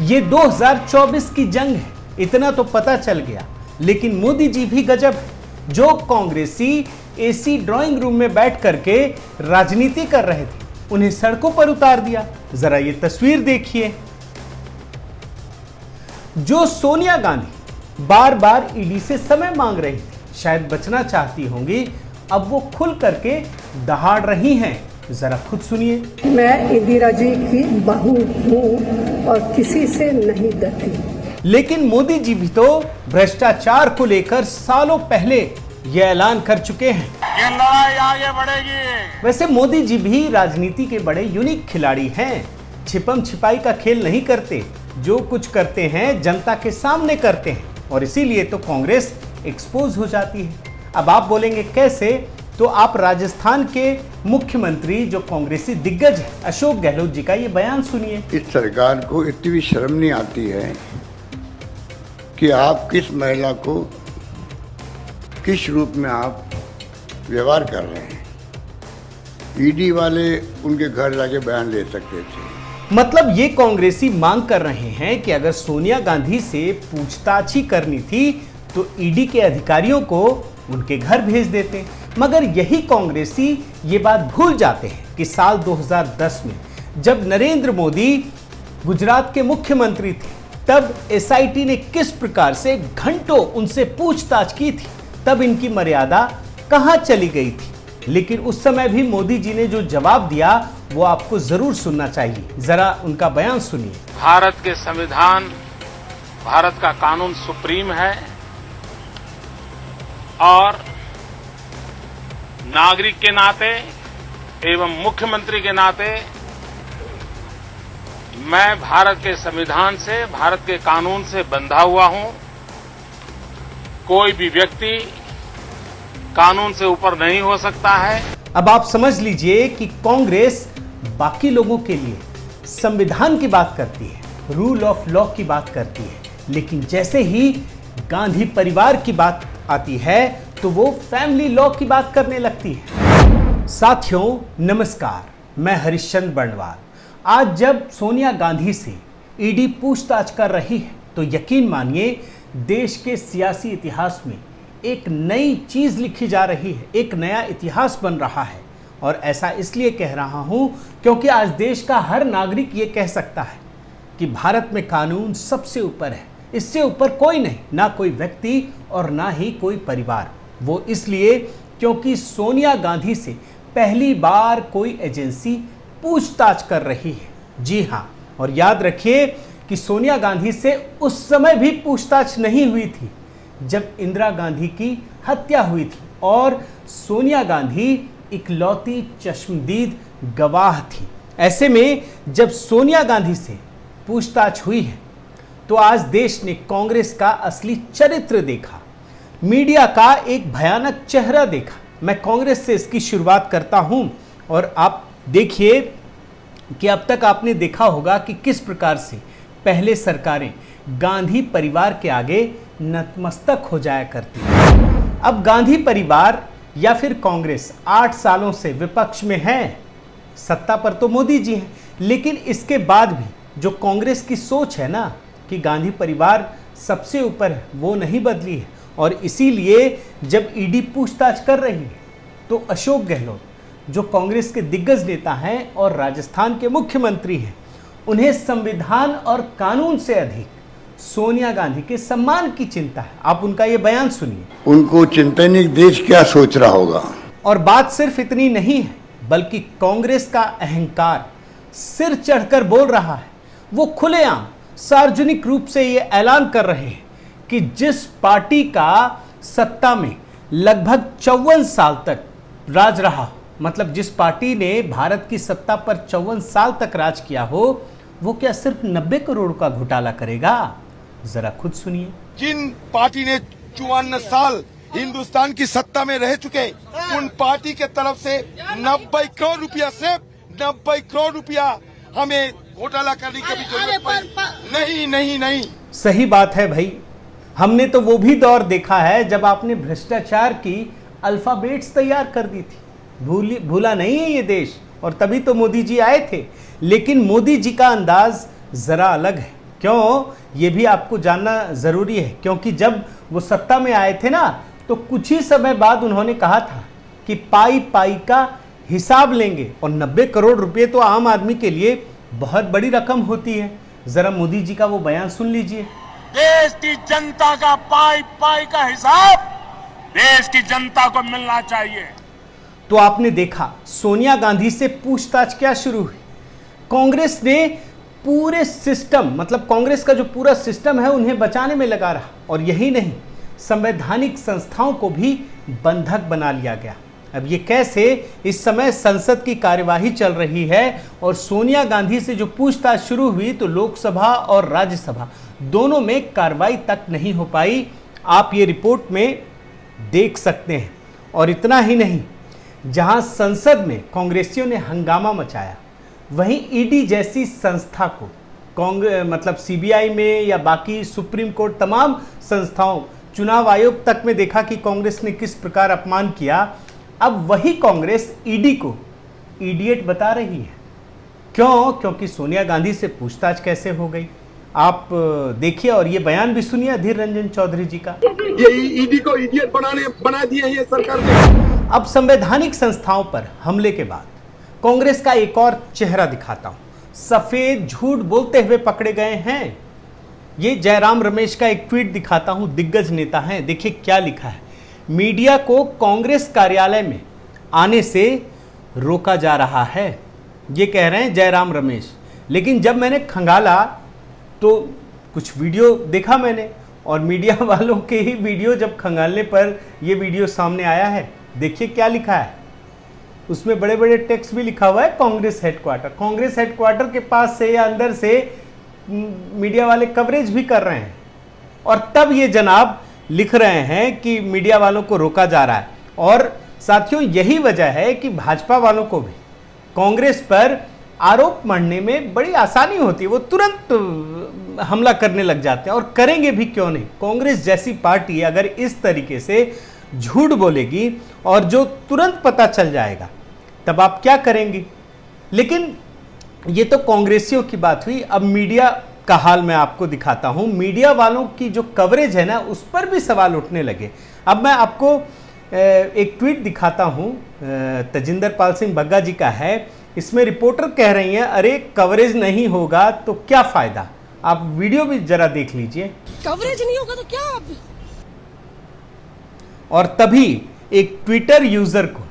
ये 2024 की जंग है, इतना तो पता चल गया। लेकिन मोदी जी भी गजब है। जो कांग्रेसी एसी ड्राइंग रूम में बैठ करके राजनीति कर रहे थे, उन्हें सड़कों पर उतार दिया। जरा ये तस्वीर देखिए। जो सोनिया गांधी बार बार ईडी से समय मांग रही थी, शायद बचना चाहती होंगी, अब वो खुल करके दहाड़ रही हैं। जरा खुद सुनिए। मैं इंदिरा जी की बहू हूँ और किसी से नहीं डरती। लेकिन मोदी जी भी तो भ्रष्टाचार को लेकर सालों पहले यह ऐलान कर चुके हैं। ये लड़ाई आगे बढ़ेगी। वैसे मोदी जी भी राजनीति के बड़े यूनिक खिलाड़ी हैं। छिपम छिपाई का खेल नहीं करते, जो कुछ करते हैं जनता के सामने करते हैं, और इसीलिए तो कांग्रेस एक्सपोज हो जाती है। अब आप बोलेंगे कैसे, तो आप राजस्थान के मुख्यमंत्री जो कांग्रेसी दिग्गज है अशोक गहलोत जी का ये बयान सुनिए। इस सरकार को इतनी भी शर्म नहीं आती है कि आप किस महिला को किस रूप में आप व्यवहार कर रहे हैं। ईडी वाले उनके घर जाके बयान ले सकते थे। मतलब ये कांग्रेसी मांग कर रहे हैं कि अगर सोनिया गांधी से पूछताछ ही करनी थी तो ईडी के अधिकारियों को उनके घर भेज देते। मगर यही कांग्रेसी ये बात भूल जाते हैं कि साल 2010 में जब नरेंद्र मोदी गुजरात के मुख्यमंत्री थे, तब एसआईटी ने किस प्रकार से घंटों उनसे पूछताछ की थी। तब इनकी मर्यादा कहां चली गई थी। लेकिन उस समय भी मोदी जी ने जो जवाब दिया वो आपको जरूर सुनना चाहिए। जरा उनका बयान सुनिए। भारत के संविधान, भारत का कानून सुप्रीम है और नागरिक के नाते एवं मुख्यमंत्री के नाते मैं भारत के संविधान से, भारत के कानून से बंधा हुआ हूं। कोई भी व्यक्ति कानून से ऊपर नहीं हो सकता है। अब आप समझ लीजिए कि कांग्रेस बाकी लोगों के लिए संविधान की बात करती है, रूल ऑफ लॉ की बात करती है, लेकिन जैसे ही गांधी परिवार की बात आती है तो वो फैमिली लॉ की बात करने लगती है। साथियों नमस्कार, मैं हरिश्चंद्र बर्णवाल। आज जब सोनिया गांधी से ईडी पूछताछ कर रही है तो यकीन मानिए देश के सियासी इतिहास में एक नई चीज लिखी जा रही है, एक नया इतिहास बन रहा है। और ऐसा इसलिए कह रहा हूं क्योंकि आज देश का हर नागरिक ये कह सकता है कि भारत में कानून सबसे ऊपर है, इससे ऊपर कोई नहीं, ना कोई व्यक्ति और ना ही कोई परिवार। वो इसलिए क्योंकि सोनिया गांधी से पहली बार कोई एजेंसी पूछताछ कर रही है। जी हां, और याद रखिए कि सोनिया गांधी से उस समय भी पूछताछ नहीं हुई थी जब इंदिरा गांधी की हत्या हुई थी, और सोनिया गांधी इकलौती चश्मदीद गवाह थी। ऐसे में जब सोनिया गांधी से पूछताछ हुई है तो आज देश ने कांग्रेस का असली चरित्र देखा, मीडिया का एक भयानक चेहरा देखा। मैं कांग्रेस से इसकी शुरुआत करता हूं, और आप देखिए कि अब तक आपने देखा होगा कि किस प्रकार से पहले सरकारें गांधी परिवार के आगे नतमस्तक हो जाया करती है। अब गांधी परिवार या फिर कांग्रेस 8 सालों से विपक्ष में है, सत्ता पर तो मोदी जी हैं, लेकिन इसके बाद भी जो कांग्रेस की सोच है ना कि गांधी परिवार सबसे ऊपर है, वो नहीं बदली है। और इसीलिए जब ईडी पूछताछ कर रही है तो अशोक गहलोत जो कांग्रेस के दिग्गज नेता हैं और राजस्थान के मुख्यमंत्री हैं, उन्हें संविधान और कानून से अधिक सोनिया गांधी के सम्मान की चिंता है। आप उनका ये बयान सुनिए। उनको चिंता नहीं देश क्या सोच रहा होगा। और बात सिर्फ इतनी नहीं है, बल्कि कांग्रेस का अहंकार सिर चढ़कर बोल रहा है। वो खुलेआम सार्वजनिक रूप से ये ऐलान कर रहे हैं कि जिस पार्टी का सत्ता में लगभग 54 साल तक राज रहा हो, मतलब जिस पार्टी ने भारत की सत्ता पर 54 साल तक राज किया हो, वो क्या सिर्फ 90 करोड़ का घोटाला करेगा? जरा खुद सुनिए। जिन पार्टी ने 54 साल हिंदुस्तान की सत्ता में रह चुके, उन पार्टी के तरफ से 90 करोड़ रुपया, सिर्फ 90 करोड़ रुपया हमें घोटाला करने की भी जरूरत पड़ी। नहीं। सही बात है भाई, हमने तो वो भी दौर देखा है जब आपने भ्रष्टाचार की अल्फाबेट्स तैयार कर दी थी। भूला नहीं है ये देश, और तभी तो मोदी जी आए थे। लेकिन मोदी जी का अंदाज जरा अलग है। क्यों, ये भी आपको जानना ज़रूरी है, क्योंकि जब वो सत्ता में आए थे ना, तो कुछ ही समय बाद उन्होंने कहा था कि पाई पाई का हिसाब लेंगे, और 90 करोड़ रुपए तो आम आदमी के लिए बहुत बड़ी रकम होती है। जरा मोदी जी का वो बयान सुन लीजिए। देश की जनता का पाई पाई का हिसाब देश की जनता को मिलना चाहिए। तो आपने देखा सोनिया गांधी से पूछताछ क्या शुरू हुई। कांग्रेस ने पूरे सिस्टम, मतलब कांग्रेस का जो पूरा सिस्टम है, उन्हें बचाने में लगा रहा, और यही नहीं, संवैधानिक संस्थाओं को भी बंधक बना लिया गया। अब ये कैसे? इस समय संसद की कार्यवाही चल रही है और सोनिया गांधी से जो पूछताछ शुरू हुई तो लोकसभा और राज्यसभा दोनों में कार्रवाई तक नहीं हो पाई। आप ये रिपोर्ट में देख सकते हैं। और इतना ही नहीं, जहां संसद में कांग्रेसियों ने हंगामा मचाया, वहीं ईडी जैसी संस्था को मतलब सीबीआई में या बाकी सुप्रीम कोर्ट, तमाम संस्थाओं, चुनाव आयोग तक में देखा कि कांग्रेस ने किस प्रकार अपमान किया। अब वही कांग्रेस ईडी को इडियट बता रही है। क्यों? क्योंकि सोनिया गांधी से पूछताछ कैसे हो गई। आप देखिए और ये बयान भी सुनिए अधीर रंजन चौधरी जी का। ये ईडी को इडियट बना दिए हैं ये सरकार ने। अब संवैधानिक संस्थाओं पर हमले के बाद कांग्रेस का एक और चेहरा दिखाता हूं। सफेद झूठ बोलते हुए पकड़े गए हैं। ये जयराम रमेश का एक ट्वीट दिखाता हूं, दिग्गज नेता हैं। देखिए क्या लिखा है। मीडिया को कांग्रेस कार्यालय में आने से रोका जा रहा है, ये कह रहे हैं जयराम रमेश। लेकिन जब मैंने खंगाला तो कुछ वीडियो देखा मैंने, और मीडिया वालों के ही वीडियो जब खंगालने पर ये वीडियो सामने आया है। देखिए क्या लिखा है, उसमें बड़े बड़े टेक्स्ट भी लिखा हुआ है कांग्रेस हेडक्वार्टर। कांग्रेस हेडक्वार्टर के पास से या अंदर से मीडिया वाले कवरेज भी कर रहे हैं, और तब ये जनाब लिख रहे हैं कि मीडिया वालों को रोका जा रहा है। और साथियों, यही वजह है कि भाजपा वालों को भी कांग्रेस पर आरोप मढ़ने में बड़ी आसानी होती है। वो तुरंत हमला करने लग जाते हैं, और करेंगे भी क्यों नहीं। कांग्रेस जैसी पार्टी अगर इस तरीके से झूठ बोलेगी और जो तुरंत पता चल जाएगा, तब आप क्या करेंगे। लेकिन ये तो कांग्रेसियों की बात हुई। अब मीडिया का हाल मैं आपको दिखाता हूं। मीडिया वालों की जो कवरेज है ना, उस पर भी सवाल उठने लगे। अब मैं आपको एक ट्वीट दिखाता हूं, तजिंदर पाल सिंह बग्गा जी का है। इसमें रिपोर्टर कह रही हैं, अरे कवरेज नहीं होगा तो क्या फायदा। आप वीडियो भी जरा देख लीजिए। कवरेज नहीं होगा तो क्या आप? और तभी एक ट्विटर यूजर को,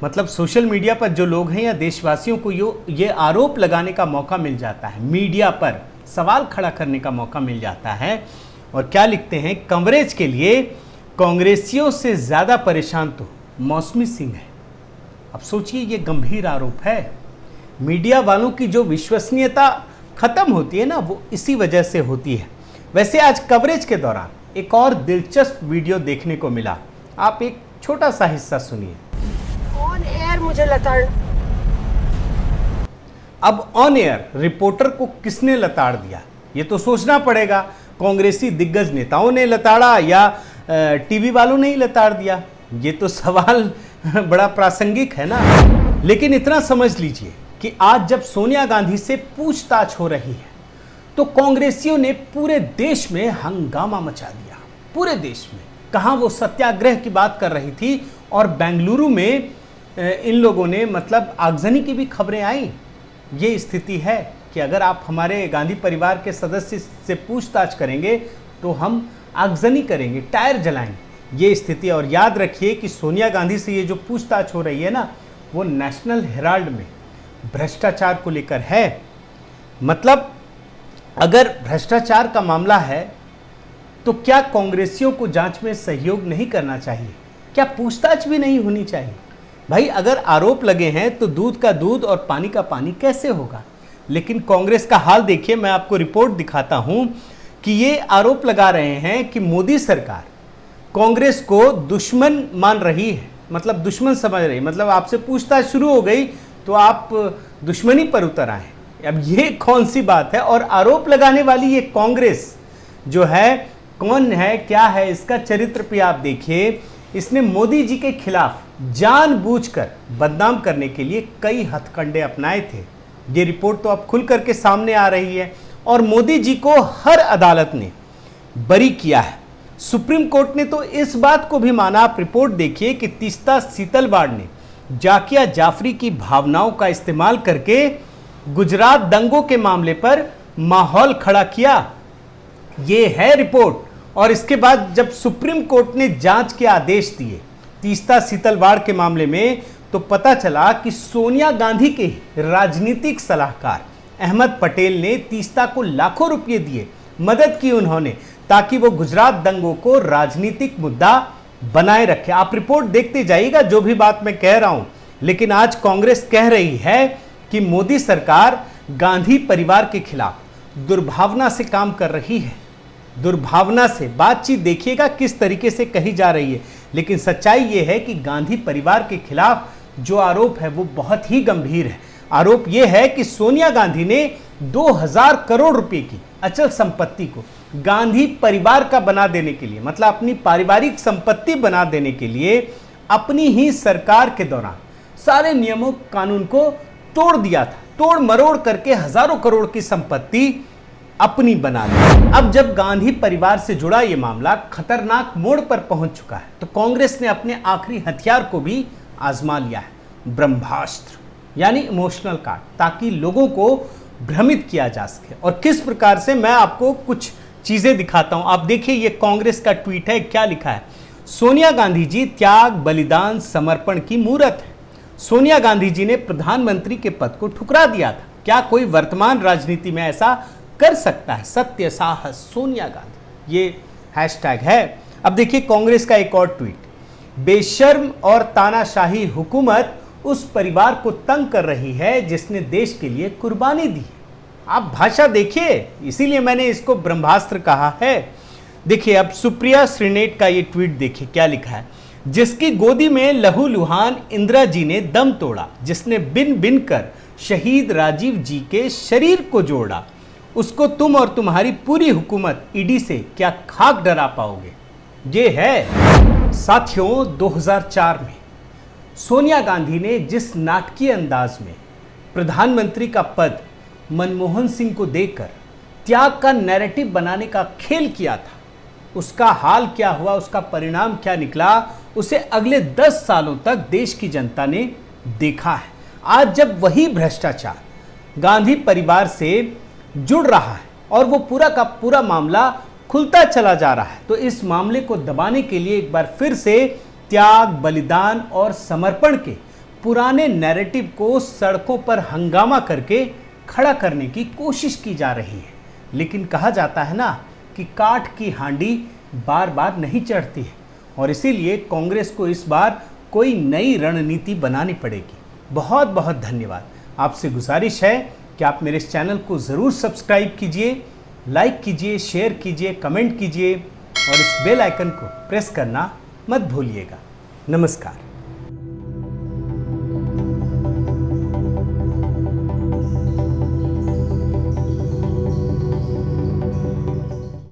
मतलब सोशल मीडिया पर जो लोग हैं या देशवासियों को ये आरोप लगाने का मौका मिल जाता है, मीडिया पर सवाल खड़ा करने का मौका मिल जाता है। और क्या लिखते हैं, कवरेज के लिए कांग्रेसियों से ज्यादा परेशान तो मौसमी सिंह है। अब सोचिए, ये गंभीर आरोप है। मीडिया वालों की जो विश्वसनीयता खत्म होती है ना, वो इसी वजह से होती है। वैसे आज कवरेज के दौरान एक और दिलचस्प वीडियो देखने को मिला। आप एक छोटा सा हिस्सा सुनिए। ऑन एयर मुझे लताड़। अब ऑन एयर रिपोर्टर को किसने लताड़ दिया, ये तो सोचना पड़ेगा। कांग्रेसी दिग्गज नेताओं ने लताड़ा या टीवी वालों ने ही लताड़ दिया, ये तो सवाल बड़ा प्रासंगिक है ना। लेकिन इतना समझ लीजिए कि आज जब सोनिया गांधी से पूछताछ हो रही है, तो कांग्रेसियों ने पूरे देश में हंगामा मचा दिया। पूरे देश में, कहाँ वो सत्याग्रह की बात कर रही थी, और बेंगलुरु में इन लोगों ने मतलब आगजनी की भी खबरें आई। ये स्थिति है कि अगर आप हमारे गांधी परिवार के सदस्य से पूछताछ करेंगे तो हम आगजनी करेंगे, टायर जलाएंगे, ये स्थिति। और याद रखिए कि सोनिया गांधी से ये जो पूछताछ हो रही है ना, वो नेशनल हेराल्ड में भ्रष्टाचार को लेकर है। मतलब अगर भ्रष्टाचार का मामला है तो क्या कांग्रेसियों को जांच में सहयोग नहीं करना चाहिए? क्या पूछताछ भी नहीं होनी चाहिए? भाई अगर आरोप लगे हैं तो दूध का दूध और पानी का पानी कैसे होगा? लेकिन कांग्रेस का हाल देखिए। मैं आपको रिपोर्ट दिखाता हूं कि ये आरोप लगा रहे हैं कि मोदी सरकार कांग्रेस को दुश्मन मान रही है, मतलब दुश्मन समझ रही है। मतलब आपसे पूछताछ शुरू हो गई तो आप दुश्मनी पर उतर आए। अब ये कौन सी बात है? और आरोप लगाने वाली ये कांग्रेस जो है, कौन है, क्या है, इसका चरित्र भी आप देखिए। इसने मोदी जी के खिलाफ जानबूझकर बदनाम करने के लिए कई हथकंडे अपनाए थे। ये रिपोर्ट तो अब खुल करके सामने आ रही है। और मोदी जी को हर अदालत ने बरी किया है। सुप्रीम कोर्ट ने तो इस बात को भी माना। आप रिपोर्ट देखिए कि तीस्ता सीतलवाड़ ने जाकिया जाफरी की भावनाओं का इस्तेमाल करके गुजरात दंगों के मामले पर माहौल खड़ा किया। ये है रिपोर्ट। और इसके बाद जब सुप्रीम कोर्ट ने जांच के आदेश दिए तीस्ता सीतलवाड़ के मामले में, तो पता चला कि सोनिया गांधी के राजनीतिक सलाहकार अहमद पटेल ने तीस्ता को लाखों रुपए दिए, मदद की उन्होंने, ताकि वो गुजरात दंगों को राजनीतिक मुद्दा बनाए रखे। आप रिपोर्ट देखते जाइएगा जो भी बात मैं कह रहा हूं। लेकिन आज कांग्रेस कह रही है कि मोदी सरकार गांधी परिवार के खिलाफ दुर्भावना से काम कर रही है। दुर्भावना से बातचीत देखिएगा किस तरीके से कही जा रही है। लेकिन सच्चाई यह है कि गांधी परिवार के खिलाफ जो आरोप है वो बहुत ही गंभीर है। आरोप यह है कि सोनिया गांधी ने 2000 करोड़ रुपए की अचल संपत्ति को गांधी परिवार का बना देने के लिए, मतलब अपनी पारिवारिक संपत्ति बना देने के लिए, अपनी ही सरकार के दौरान सारे नियमों कानून को तोड़ दिया था। तोड़ मरोड़ करके हजारों करोड़ की संपत्ति अपनी बना ली। अब जब गांधी परिवार से जुड़ा यह मामला खतरनाक मोड़ पर पहुंच चुका है, तो कांग्रेस ने अपने आखिरी हथियार को भी आजमा लिया है, ब्रह्मास्त्र यानी इमोशनल कार्ड, ताकि लोगों को भ्रमित किया जा सके। और किस प्रकार से, मैं आपको कुछ चीजें दिखाता हूं। आप देखिए, ये कांग्रेस का ट्वीट है। क्या लिखा है? सोनिया गांधी जी त्याग, बलिदान, समर्पण की मूर्त है। सोनिया गांधी जी ने प्रधानमंत्री के पद को ठुकरा दिया था। क्या कोई वर्तमान राजनीति में ऐसा कर सकता है? सत्य साहस सोनिया गांधी, ये हैशटैग है। अब देखिए कांग्रेस का एक और ट्वीट, बेशर्म और तानाशाही हुकूमत उस परिवार को तंग कर रही है जिसने देश के लिए कुर्बानी दी। आप भाषा देखिए, इसीलिए मैंने इसको ब्रह्मास्त्र कहा है। देखिए अब सुप्रिया श्रीनेट का ये ट्वीट देखिए, क्या लिखा है? जिसकी गोदी में लहूलुहान इंदिरा जी ने दम तोड़ा, जिसने बिन बिन कर शहीद राजीव जी के शरीर को जोड़ा, उसको तुम और तुम्हारी पूरी हुकूमत ईडी से क्या खाक डरा पाओगे? ये है साथियों 2004 में सोनिया गांधी ने जिस नाटकीय अंदाज में प्रधानमंत्री का पद मनमोहन सिंह को देकर त्याग का नैरेटिव बनाने का खेल किया था, उसका हाल क्या हुआ, उसका परिणाम क्या निकला, उसे अगले 10 सालों तक देश की जनता ने देखा है। आज जब वही भ्रष्टाचार गांधी परिवार से जुड़ रहा है और वो पूरा का पूरा मामला खुलता चला जा रहा है, तो इस मामले को दबाने के लिए एक बार फिर से त्याग, बलिदान और समर्पण के पुराने नैरेटिव को सड़कों पर हंगामा करके खड़ा करने की कोशिश की जा रही है। लेकिन कहा जाता है ना कि काठ की हांडी बार बार नहीं चढ़ती है, और इसीलिए कांग्रेस को इस बार कोई नई रणनीति बनानी पड़ेगी। बहुत बहुत धन्यवाद। आपसे गुजारिश है कि आप मेरे इस चैनल को ज़रूर सब्सक्राइब कीजिए, लाइक कीजिए, शेयर कीजिए, कमेंट कीजिए और इस बेल आइकन को प्रेस करना मत भूलिएगा। नमस्कार।